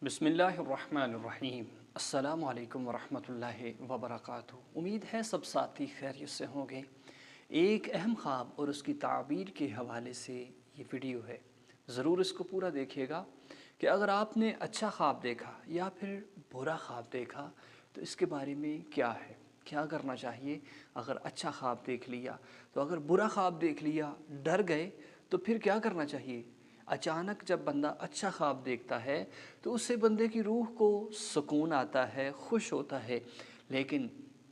बिस्मिल्लाहिर्रहमानिर्रहीम। अस्सलामु अलैकुम वरहमतुल्लाहि वबरकातुहू। उम्मीद है सब साथी खैरियत से होंगे। एक अहम ख्वाब और उसकी ताबीर के हवाले से ये वीडियो है, ज़रूर इसको पूरा देखिएगा कि अगर आपने अच्छा ख्वाब देखा या फिर बुरा ख्वाब देखा तो इसके बारे में क्या है, क्या करना चाहिए। अगर अच्छा ख्वाब देख लिया तो, अगर बुरा ख्वाब देख लिया, डर गए तो फिर क्या करना चाहिए। अचानक जब बंदा अच्छा ख्वाब देखता है तो उससे बंदे की रूह को सुकून आता है, खुश होता है। लेकिन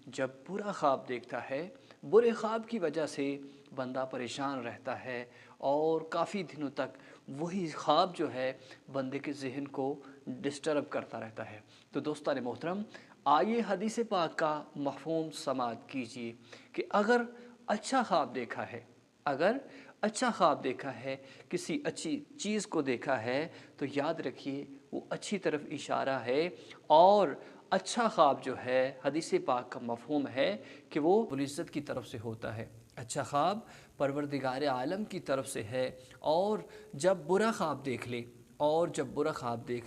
जब बुरा ख्वाब देखता है, बुरे ख्वाब की वजह से बंदा परेशान रहता है और काफ़ी दिनों तक वही ख्वाब जो है बंदे के ज़हन को डिस्टर्ब करता रहता है। तो दोस्तान मोहतरम, आइए हदीस पाक का मफ़हूम समाअत कीजिए कि अगर अच्छा ख्वाब देखा है, अगर अच्छा ख्वाब देखा है, किसी अच्छी चीज़ को देखा है, तो याद रखिए वो अच्छी तरफ इशारा है। और अच्छा ख्वाब जो है हदीस पाक का मफ़हूम है कि वो रब्बुल इज़्ज़त की तरफ से होता है। अच्छा ख्वाब परवरदिगार आलम की तरफ से है। और जब बुरा ख्वाब देख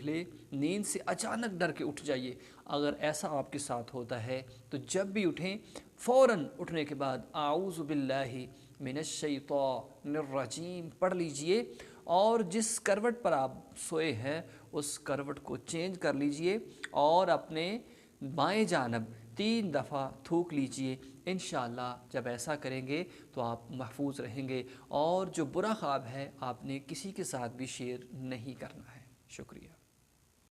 ले, नींद से अचानक डर के उठ जाइए। अगर ऐसा आपके साथ होता है तो जब भी उठें, फ़ौरन उठने के बाद आऊज़ु बिल्लाहि मिनश्शैतानिर्रजीम पढ़ लीजिए और जिस करवट पर आप सोए हैं उस करवट को चेंज कर लीजिए और अपने बाएं जानब 3 दफ़ा थूक लीजिए। इंशाअल्लाह जब ऐसा करेंगे तो आप महफूज रहेंगे और जो बुरा ख्वाब है आपने किसी के साथ भी शेयर नहीं करना है। शुक्रिया।